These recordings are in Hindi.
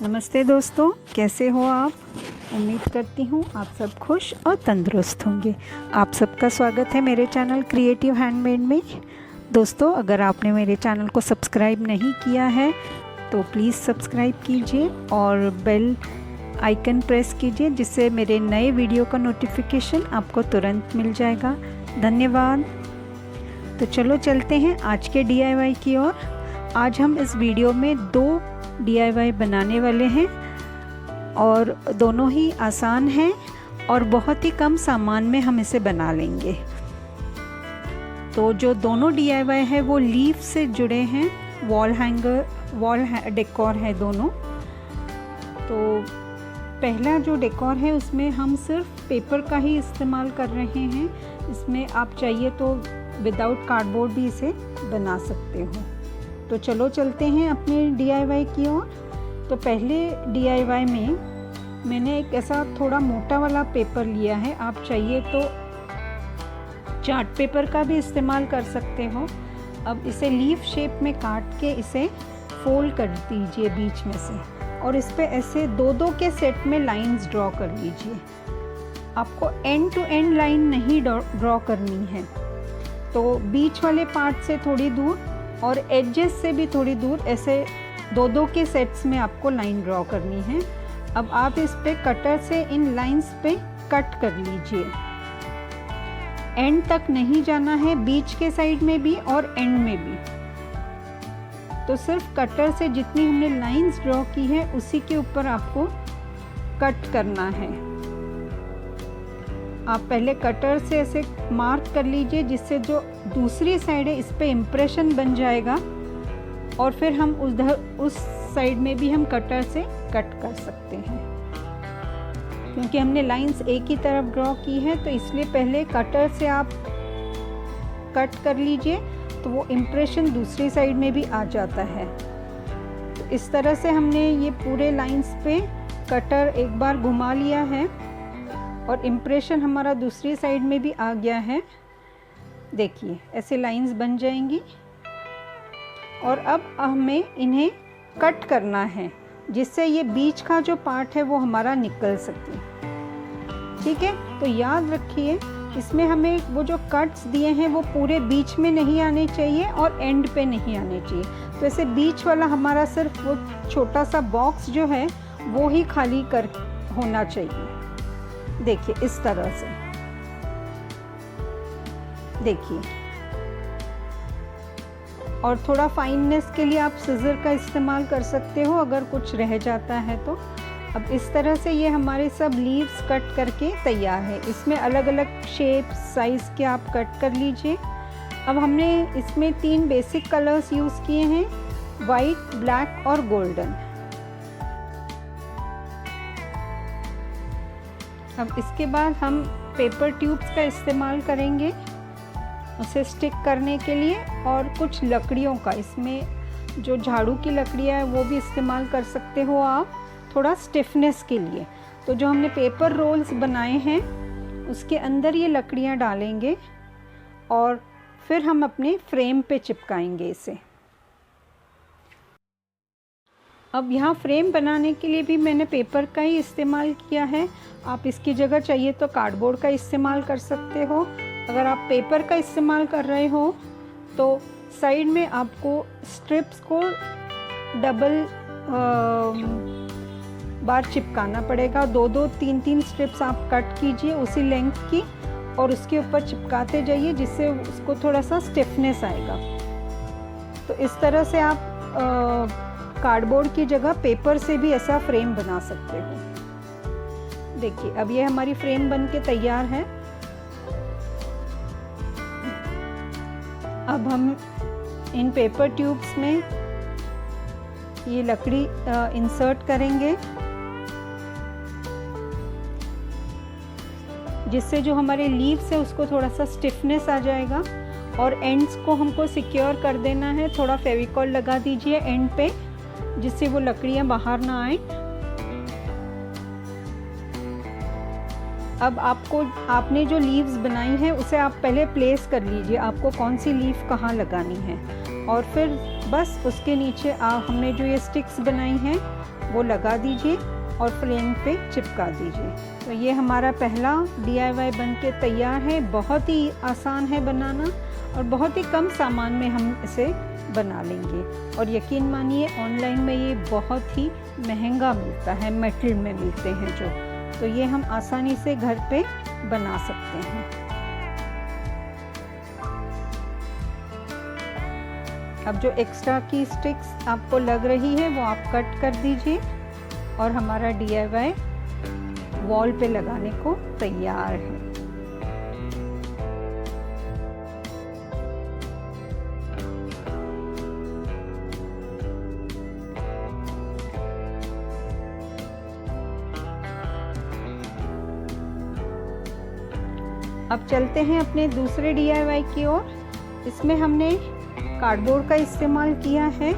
नमस्ते दोस्तों, कैसे हो आप। उम्मीद करती हूँ आप सब खुश और तंदुरुस्त होंगे। आप सबका स्वागत है मेरे चैनल क्रिएटिव हैंडमेड में। दोस्तों, अगर आपने मेरे चैनल को सब्सक्राइब नहीं किया है तो प्लीज़ सब्सक्राइब कीजिए और बेल आइकन प्रेस कीजिए, जिससे मेरे नए वीडियो का नोटिफिकेशन आपको तुरंत मिल जाएगा। धन्यवाद। तो चलो चलते हैं आज के DIY की ओर। आज हम इस वीडियो में 2 DIY बनाने वाले हैं और दोनों ही आसान हैं और बहुत ही कम सामान में हम इसे बना लेंगे। तो जो दोनों DIY है वो लीफ से जुड़े हैं, वॉल डेकोर है दोनों। तो पहला जो डेकोर है उसमें हम सिर्फ पेपर का ही इस्तेमाल कर रहे हैं। इसमें आप चाहिए तो विदाउट कार्डबोर्ड भी इसे बना सकते हो। तो चलो चलते हैं अपने DIY की ओर। तो पहले DIY में मैंने एक ऐसा थोड़ा मोटा वाला पेपर लिया है। आप चाहिए तो चार्ट पेपर का भी इस्तेमाल कर सकते हो। अब इसे लीफ शेप में काट के इसे फोल्ड कर दीजिए बीच में से, और इस पे ऐसे 2-2 के सेट में लाइंस ड्रॉ कर लीजिए। आपको एंड टू एंड लाइन नहीं ड्रॉ करनी है, तो बीच वाले पार्ट से थोड़ी दूर और एजेस से भी थोड़ी दूर ऐसे 2-2 के सेट्स में आपको लाइन ड्रॉ करनी है। अब आप इस पे कटर से इन लाइंस पे कट कर लीजिए। एंड तक नहीं जाना है, बीच के साइड में भी और एंड में भी। तो सिर्फ कटर से जितनी हमने लाइंस ड्रॉ की है उसी के ऊपर आपको कट करना है। आप पहले कटर से ऐसे मार्क कर लीजिए, जिससे जो दूसरी साइड है इस पे इम्प्रेशन बन जाएगा, और फिर हम उस साइड में भी हम कटर से कट कर सकते हैं। क्योंकि हमने लाइंस एक ही तरफ ड्रॉ की है, तो इसलिए पहले कटर से आप कट कर लीजिए, तो वो इम्प्रेशन दूसरी साइड में भी आ जाता है। तो इस तरह से हमने ये पूरे लाइंस पे कटर एक बार घुमा लिया है और इम्प्रेशन हमारा दूसरी साइड में भी आ गया है। देखिए ऐसे लाइंस बन जाएंगी, और अब हमें इन्हें कट करना है, जिससे ये बीच का जो पार्ट है वो हमारा निकल सके। ठीक है, तो याद रखिए इसमें हमें वो जो कट्स दिए हैं वो पूरे बीच में नहीं आने चाहिए और एंड पे नहीं आने चाहिए। तो ऐसे बीच वाला हमारा सिर्फ वो छोटा सा बॉक्स जो है वो ही खाली कर होना चाहिए। देखिए इस तरह से, देखिए। और थोड़ा फाइननेस के लिए आप सिजर का इस्तेमाल कर सकते हो अगर कुछ रह जाता है तो। अब इस तरह से ये हमारे सब लीव्स कट करके तैयार है। इसमें अलग अलग शेप साइज़ के आप कट कर लीजिए। अब हमने इसमें 3 बेसिक कलर्स यूज़ किए हैं, वाइट, ब्लैक और गोल्डन। अब इसके बाद हम पेपर ट्यूब्स का इस्तेमाल करेंगे उसे स्टिक करने के लिए, और कुछ लकड़ियों का, इसमें जो झाड़ू की लकड़ियाँ है वो भी इस्तेमाल कर सकते हो आप, थोड़ा स्टिफनेस के लिए। तो जो हमने पेपर रोल्स बनाए हैं उसके अंदर ये लकड़ियाँ डालेंगे और फिर हम अपने फ्रेम पे चिपकाएंगे इसे। अब यहाँ फ्रेम बनाने के लिए भी मैंने पेपर का ही इस्तेमाल किया है। आप इसकी जगह चाहिए तो कार्डबोर्ड का इस्तेमाल कर सकते हो। अगर आप पेपर का इस्तेमाल कर रहे हो तो साइड में आपको स्ट्रिप्स को डबल बार चिपकाना पड़ेगा। 2-2, 3-3 स्ट्रिप्स आप कट कीजिए उसी लेंथ की, और उसके ऊपर चिपकाते जाइए, जिससे उसको थोड़ा सा स्टिफनेस आएगा। तो इस तरह से आप कार्डबोर्ड की जगह पेपर से भी ऐसा फ्रेम बना सकते हो। देखिए अब ये हमारी फ्रेम बन के तैयार है। अब हम इन पेपर ट्यूब्स में ये लकड़ी इंसर्ट करेंगे, जिससे जो हमारे लीव्स है उसको थोड़ा सा स्टिफनेस आ जाएगा, और एंड्स को हमको सिक्योर कर देना है। थोड़ा फेविकॉल लगा दीजिए एंड पे, जिससे वो लकड़ियाँ बाहर ना आए। अब आपने जो लीव्स बनाई है उसे आप पहले प्लेस कर लीजिए, आपको कौन सी लीफ कहाँ लगानी है, और फिर बस उसके नीचे हमने जो ये स्टिक्स बनाई हैं वो लगा दीजिए और फ्रेम पे चिपका दीजिए। तो ये हमारा पहला DIY बन के तैयार है। बहुत ही आसान है बनाना और बहुत ही कम सामान में हम इसे बना लेंगे। और यकीन मानिए ऑनलाइन में ये बहुत ही महंगा मिलता है, मेटल में मिलते हैं जो, तो ये हम आसानी से घर पे बना सकते हैं। अब जो एक्स्ट्रा की स्टिक्स आपको लग रही है वो आप कट कर दीजिए और हमारा DIY वॉल पे लगाने को तैयार है। अब चलते हैं अपने दूसरे DIY की ओर। इसमें हमने कार्डबोर्ड का इस्तेमाल किया है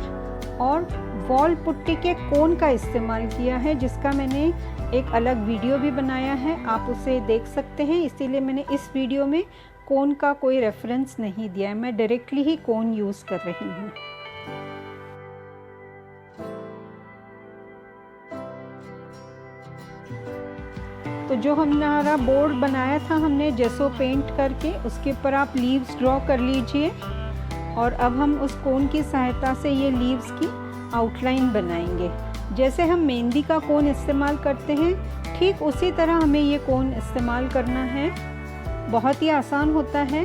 और वॉल पुट्टी के कोन का इस्तेमाल किया है, जिसका मैंने एक अलग वीडियो भी बनाया है, आप उसे देख सकते हैं। इसीलिए मैंने इस वीडियो में कोन का कोई रेफरेंस नहीं दिया है, मैं डायरेक्टली ही कोन यूज़ कर रही हूँ। तो जो हमारा बोर्ड बनाया था हमने जेसो पेंट करके, उसके ऊपर आप लीव्स ड्रॉ कर लीजिए और अब हम उस कोन की सहायता से ये लीव्स की आउटलाइन बनाएंगे। जैसे हम मेहंदी का कोन इस्तेमाल करते हैं ठीक उसी तरह हमें ये कोन इस्तेमाल करना है। बहुत ही आसान होता है।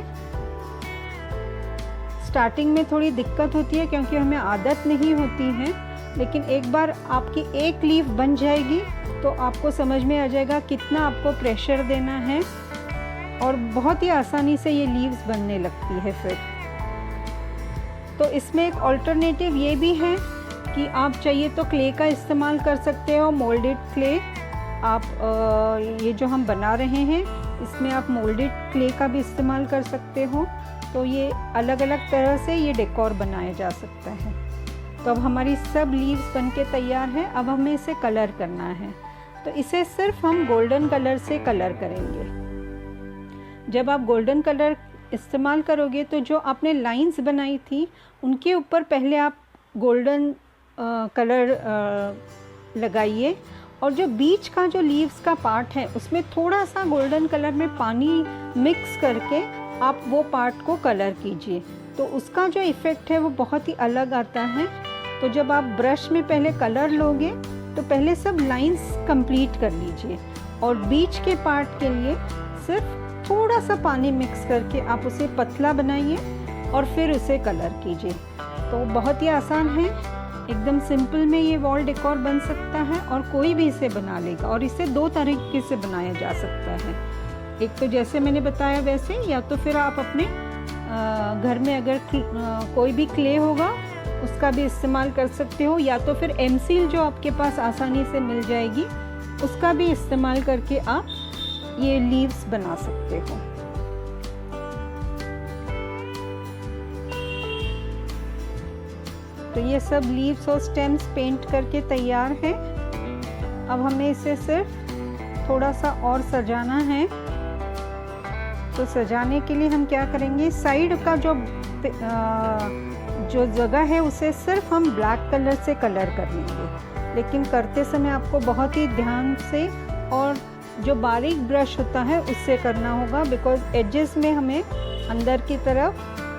स्टार्टिंग में थोड़ी दिक्कत होती है क्योंकि हमें आदत नहीं होती है, लेकिन एक बार आपकी एक लीफ बन जाएगी तो आपको समझ में आ जाएगा कितना आपको प्रेशर देना है और बहुत ही आसानी से ये लीव्स बनने लगती है फिर। तो इसमें एक ऑल्टरनेटिव ये भी है कि आप चाहिए तो क्ले का इस्तेमाल कर सकते हो, मोल्डेड क्ले। आप ये जो हम बना रहे हैं इसमें आप मोल्डेड क्ले का भी इस्तेमाल कर सकते हो। तो ये अलग अलग तरह से ये डेकोर बनाया जा सकता है। तो अब हमारी सब लीव्स बन के तैयार है। अब हमें इसे कलर करना है, तो इसे सिर्फ हम गोल्डन कलर से कलर करेंगे। जब आप गोल्डन कलर इस्तेमाल करोगे तो जो आपने लाइंस बनाई थी उनके ऊपर पहले आप गोल्डन कलर लगाइए और जो बीच का जो लीव्स का पार्ट है उसमें थोड़ा सा गोल्डन कलर में पानी मिक्स करके आप वो पार्ट को कलर कीजिए, तो उसका जो इफ़ेक्ट है वो बहुत ही अलग आता है। तो जब आप ब्रश में पहले कलर लोगे तो पहले सब लाइंस कंप्लीट कर लीजिए और बीच के पार्ट के लिए सिर्फ थोड़ा सा पानी मिक्स करके आप उसे पतला बनाइए और फिर उसे कलर कीजिए। तो बहुत ही आसान है, एकदम सिंपल में ये वॉल डेकोर बन सकता है और कोई भी इसे बना लेगा। और इसे दो तरीके से बनाया जा सकता है, एक तो जैसे मैंने बताया वैसे, या तो फिर आप अपने घर में अगर कोई भी क्ले होगा उसका भी इस्तेमाल कर सकते हो, या तो फिर एमसील जो आपके पास आसानी से मिल जाएगी उसका भी इस्तेमाल करके आप ये लीव्स बना सकते हो। तो ये सब लीव्स और स्टेम्स पेंट करके तैयार है। अब हमें इसे सिर्फ थोड़ा सा और सजाना है। तो सजाने के लिए हम क्या करेंगे, साइड का जो जगह है उसे सिर्फ हम ब्लैक कलर से कलर कर लेंगे, लेकिन करते समय आपको बहुत ही ध्यान से और जो बारीक ब्रश होता है उससे करना होगा, बिकॉज एजेस में हमें अंदर की तरफ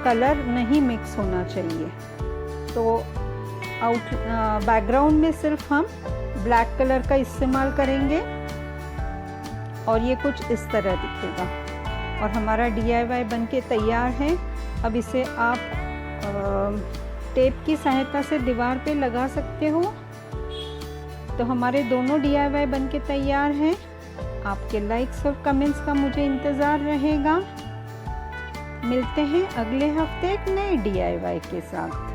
कलर नहीं मिक्स होना चाहिए। तो बैकग्राउंड में सिर्फ हम ब्लैक कलर का इस्तेमाल करेंगे और ये कुछ इस तरह दिखेगा और हमारा DIY बनके तैयार है। अब इसे आप टेप की सहायता से दीवार पे लगा सकते हो। तो हमारे दोनों DIY बनके तैयार हैं। आपके लाइक्स और कमेंट्स का मुझे इंतज़ार रहेगा। मिलते हैं अगले हफ्ते एक नए DIY के साथ।